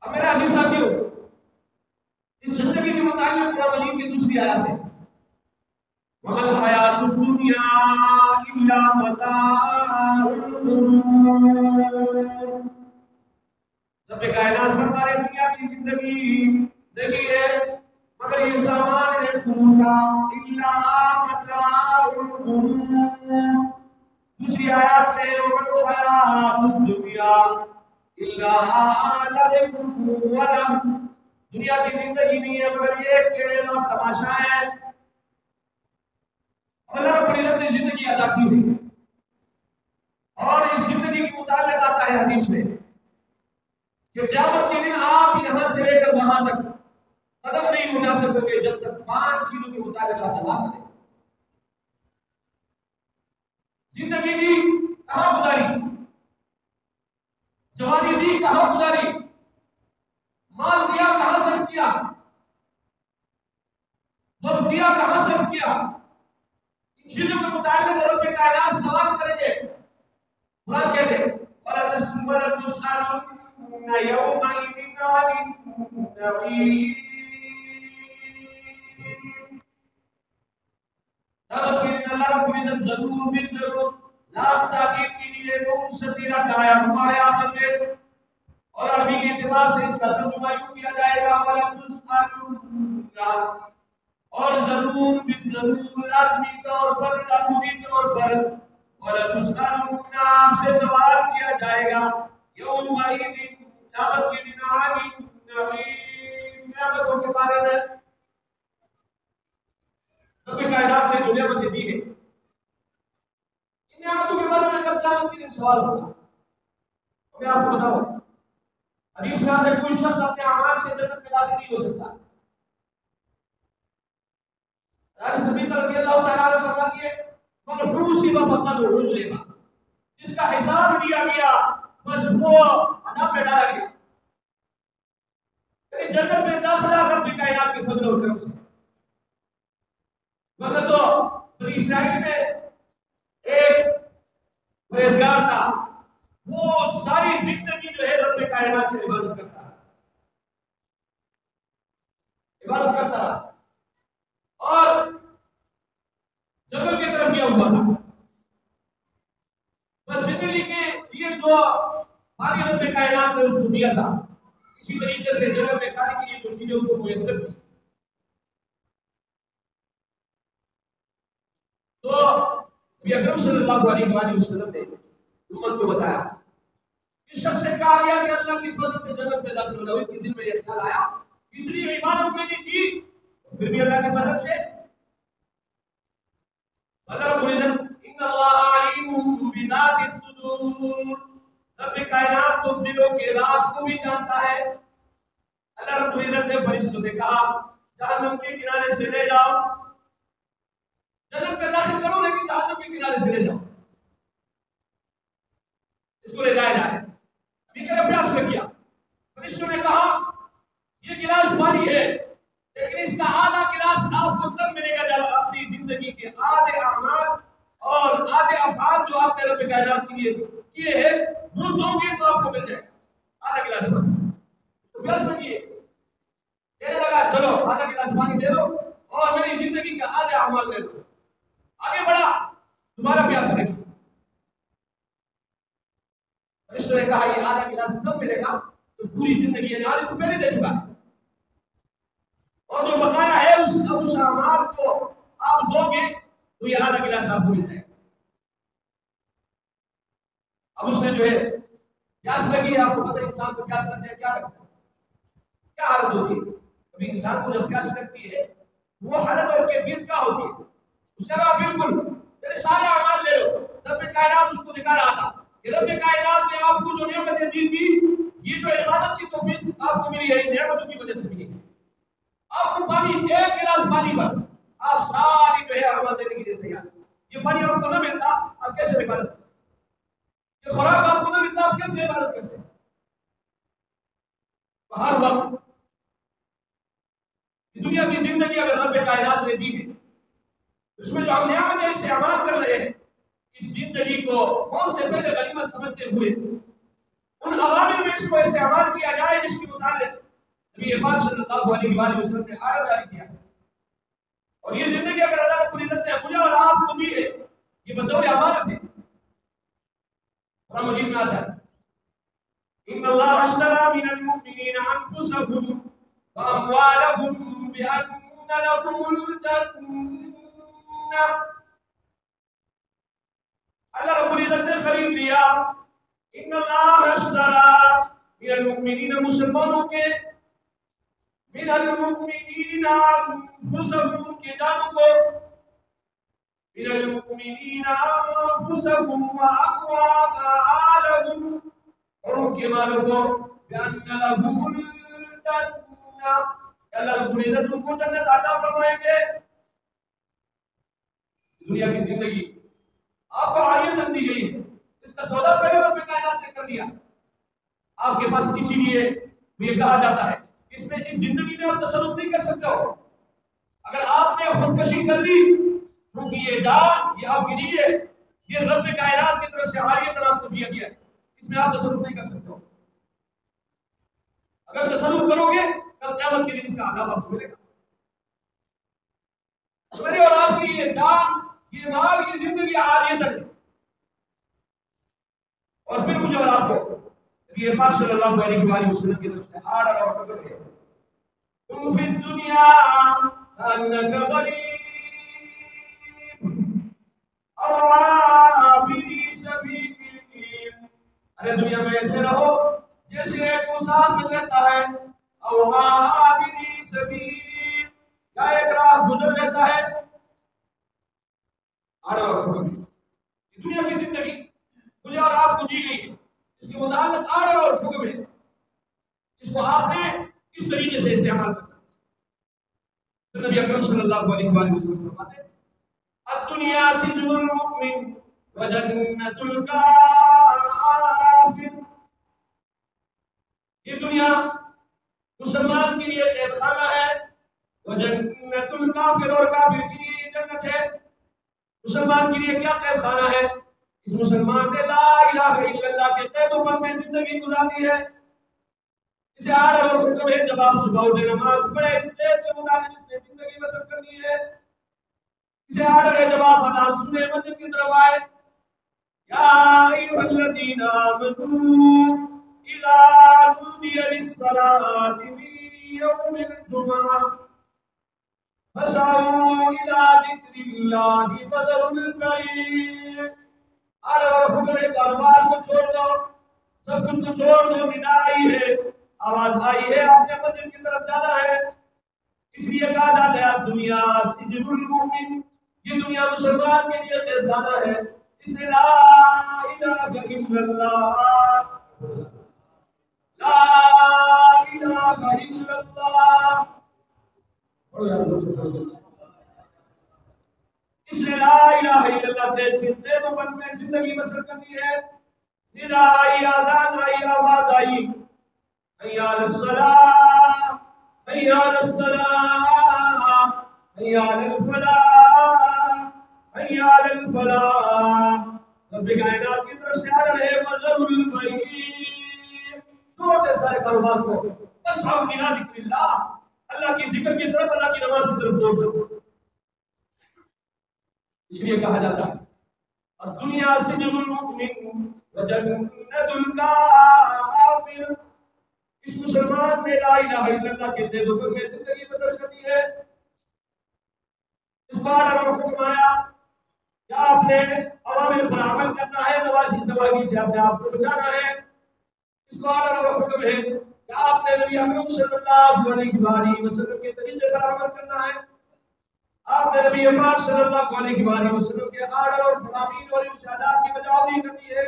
اب میرے عزیز ساتھیوں، اس زندگی کے متعلق قرآن مجید کی دوسری آیت ہے وَمَا الْحَيَاةُ الدُّنْيَا إِلَّا مَتَاعُ الْغُرُورِ۔ رب کائنات فرما رہے دنیا کی زندگی نہیں ہے مگر یہ سامان ہے غرور کا، إِلَّا مَتَاعُ الْغُرُورِ۔ دوسری آیات میں وَمَا الْحَيَاةُ الدُّنْيَا إِلَّا لَعِبٌ وَلَهْوٌ۔ دنیا کی زندگی نہیں ہے مگر یہ کھیل اور تماشا ہے۔ اللہ رب العزت نے زندگی عطا کی ہے اور اس زندگی کے متعلق آتا ہے حدیث میں کہ قیامت کے دن آپ یہاں سے لے کر وہاں تک قدم نہیں اٹھا سکو گے جب تک 5 چیزوں کے متعلق آپ جواب دیں۔ زندگی دی کہاں گزاری، جوانی دی کہاں گزاری، مال دیا کہاں صرف کیا، وقت دیا کہاں صرف کیا، ان چیزوں کے متعلق رب کائنات سوال کریں گے۔ قرآن کہتے ہیں وَلَا تُسْأَلُنَّ يَوْمَئِذٍ عَنِ النَّعِيمِ۔ قیامت کے دن اللہ رب العزت ضرور بھی ضرور لام تاکید کی نیلے نون ستیرہ کا آیا ہمارے آخر میں، اور عربی کے اعتبار سے اس کا ترجمہ یوں کیا جائے گا وَلَا تُسْأَلُنَّ، اور ضرور بھی ضرور لازمی طور پر تعبدی طور پر وَلَا تُسْأَلُنَّ آپ سے سوال کیا جائے گا یومئذ قیامت کے دن عَنِ النَّعِیمِ، نعمتوں کے بارے میں۔ رب کائنات نے جو نعمتیں دی ہیں ان نعمتوں کے بارے میں کل قیامت کے دن سوال ہوگا۔ میں آپ کو بتاؤں حدیث میں آتا ہے کوئی شخص اپنے اعمال سے جنت میں داخل نہیں ہو سکتا۔ راجہ صدیق رضی اللہ تعالیٰ عنہ فرماتی ہے من حوصب فقد عذب، جس کا حساب لیا گیا بس وہ عذاب میں ڈالا گیا۔ جنت میں داخلہ رب کائنات کے فضل اور کرم سے، ورنہ تو بنی اسرائیل میں ایک پرہیزگار تھا، وہ ساری زندگی جو ہے رب کائنات کی عبادت کرتا ہے، عبادت کرتا ہے اور جنگل کی طرف گیا ہوا تھا۔ بس زندگی کے لیے جو پانی رب کائنات نے اس کو دیا تھا اسی طریقے سے جنگل میں کھانے کے لیے جو چیزیں ان کو میسر تھی، تو نبی اکرم صلی اللہ علیہ وآلہ وسلم نے امت کو بتایا۔ اس شخص سے کہا گیا کہ اللہ کی فضل سے جنت میں داخل ہونا، اس کے دل میں یہ خیال آیا اتنی عبادت میں نے کی پھر بھی اللہ کی فضل سے اللہ رب العزت ان اللہ علیم بذات الصدور، رب کائنات تو دلوں کے راز کو بھی جانتا ہے۔ اللہ رب العزت نے فرشتوں سے کہا جہنم کے کنارے سے لے جاؤ، جنت میں داخل کرو لیکن جہنم کے کنارے سے لے جاؤ، اس کو لے جایا جائے۔ ابھی کہ ابیاس میں کیا فرشتوں نے کہا یہ گلاس پانی ہے لیکن اس کا آدھا گلاس آپ کو تب ملے گا جب اپنی زندگی کے آدھے اعمال اور آدھے افعال جو آپ نے رب کائنات کے لیے کیے ہیں وہ دو گے تو آپ کو مل جائے گا آدھا گلاس پانی۔ تو پیاس لگی ہے کہنے لگا چلو آدھا گلاس پانی دے دو اور میری زندگی کے آدھے اعمال دے دو، آگے بڑھا دوبارہ پیاس لگی، فرشتوں نے کہا یہ آدھا گلاس کب ملے گا تو پوری زندگی یعنی آدھے تو پہلے دے چکا ہے اور جو بقایا ہے اس اعمال کو آپ دو گے تو یہ آدھا گلاس آپ کو مل جائے گا۔ اب اس نے جو ہے پیاس لگی ہے، آپ کو پتہ ہے انسان کو پیاس لگ جائے کیا لگتا ہے، کیا حالت ہوتی ہے؟ کبھی انسان کو جب پیاس لگتی ہے وہ حالت اور کیفیت کیا ہوتی ہے؟ اس نے کہا بالکل میرے سارے اعمال لے لو۔ رب کائنات اس کو دکھا رہا تھا کہ رب کائنات نے آپ کو جو نعمتیں دی تھی یہ جو عبادت کی توفیق آپ کو ملی ہے ان نعمتوں کی وجہ سے ملی ہے۔ آپ کو پانی ایک گلاس پانی پر آپ ساری جو ہے اعمال دینے کے لیے تیار، یہ پانی آپ کو نہ ملتا آپ کیسے عبادت کرتے، یہ خوراک آپ کو نہ ملتا آپ کیسے عبادت کرتے؟ ہر وقت دنیا کی زندگی اگر رب کائنات نے دی ہے اس میں جو ہم نعمتیں استعمال کر رہے ہیں اس زندگی کو بہت سے پہلے غنیمت سمجھتے ہوئے ان عوامل میں اس کو استعمال کیا جائے جس کے متعلق نبی پاک صلی اللہ علیہ وسلم نے آیت جاری کیا ہے. اور یہ زندگی اگر اللہ رب العزت نے مجھے اور آپ کو دی ہے یہ بطور امانت ہے. قرآن مجید میں آتا ہے ان اللہ اشترى من المؤمنین انفسهم واموالهم بان لهم الجنہ. اللہ رب العزت نے خرید لیا. ان اللہ اشترى من المؤمنین مسلمانوں کے من المؤمنین انفسهم کی جانوں کو من المؤمنین انفسهم واموالهم اور ان کے مالوں کو بان لهم الجنہ اللہ رب العزت ان کو جنت عطا فرمائیں گے. دنیا کی زندگی آپ کو عاریت دی گئی ہے. اس کا سودا پہلے رب کائنات نے کر دیا آپ کے پاس. اسی لیے یہ کہا جاتا ہے اس میں اس زندگی میں آپ تصرف نہیں کر سکتے ہو. اگر آپ نے خودکشی کر لی کیونکہ یہ جان یہ آپ کی نہیں ہے, یہ رب کائنات کی طرف سے عاریت آپ کو دیا گیا ہے. اس میں آپ تصرف نہیں کر سکتے ہو. اگر تصرف کرو گے کل قیامت کے دن اس کا عذاب آپ کو ملے گا. میرے اور آپ کی یہ جان یہ مال کی زندگی عاریت ہے. اور پھر مجھے اور آپ کو نبی پاک صلی اللہ علیہ وسلم کی طرف سے آرڈر اور حکم ہے تم فی الدنیا انک غریب اور عابری سبیل. ارے دنیا میں ایسے رہو جیسے ایک مسافر رہتا ہے اور عابری سبیل یا ایک راہ گزر رہتا ہے. آرڈر اور حکم ہے دنیا کی زندگی مجھے اور آپ کو دی گئی ہے. اس کے متعلق آرڈر اور حکم ہے اس کو آپ نے کس طریقے سے استعمال کرنا. تو نبی اکرم صلی اللہ علیہ وسلم فرماتے ہیں الدنیا سجن المؤمن وجنت الکافر. یہ دنیا مسلمان کے لیے قید خانہ ہے وجنت الکافر اور کافر کے لیے جنت ہے. مسلمان کے لیے کیا قید خانہ ہے؟ اس مسلمان نے لا الہ الا اللہ کے قید و بند میں زندگی گزاری ہے. اسے آرڈر اور حکم ہے جب آپ صبح اٹھے نماز پڑھے اس قید کے مطابق اس نے زندگی بسر کرنی ہے. اسے آرڈر ہے جب آپ اذان سنے مسجد کی طرف آئے یا ایھا الذین آمنوا اذا نودی للصلاۃ من یوم الجمعہ فاسعوا الی ذکر اللہ وذروا البیع. آرڈر اور حکم ہے کاروبار کو چھوڑ دو سب کچھ کو چھوڑ دو. ندا آئی ہے آواز آئی ہے آپ نے مسجد کی طرف جانا ہے. اس لیے کہا جاتا ہے دنیا سجن المؤمن یہ دنیا مسلمان کے لیے قید خانہ ہے. اسے لا الہ الا اللہ لا الہ الا اللہ اسے لا الہ الا اللہ دے تو بند میں زندگی بسر کرنی ہے. ندا آئی آزان آئی آواز آئی حی علی الصلاۃ حی علی الصلاۃ حی علی الفلاح حی علی الفلاح. رب کائنات کی طرف سے آرڈر ہے وذروا البیع چھوڑ دے سارے کاروبار کو اسعوا الی ذکر اللہ اللہ کی ذکر کی طرف اللہ کی نماز کی طرف دوڑو. اس لیے کہا جاتا ہے الدنیا سجن المؤمن وجنت الکافر. اس مسلمان میں لا الہ الا اللہ کے قید و بند میں زندگی بسر کرنی ہے. اس کو آرڈر اور حکم آیا کہ آپ نے اوامر پر عمل کرنا ہے نواہی سے اپنے آپ کو بچانا ہے. اس کو آرڈر اور حکم ہے کہ آپ نے نبی اکرم صلی اللہ علیہ وسلم کے طریقے پر عمل کرنا ہے. آپ نے نبی پاک صلی اللہ علیہ وسلم کے آرڈر اور فرامین اور ارشادات کی بجاوری کرنی ہے.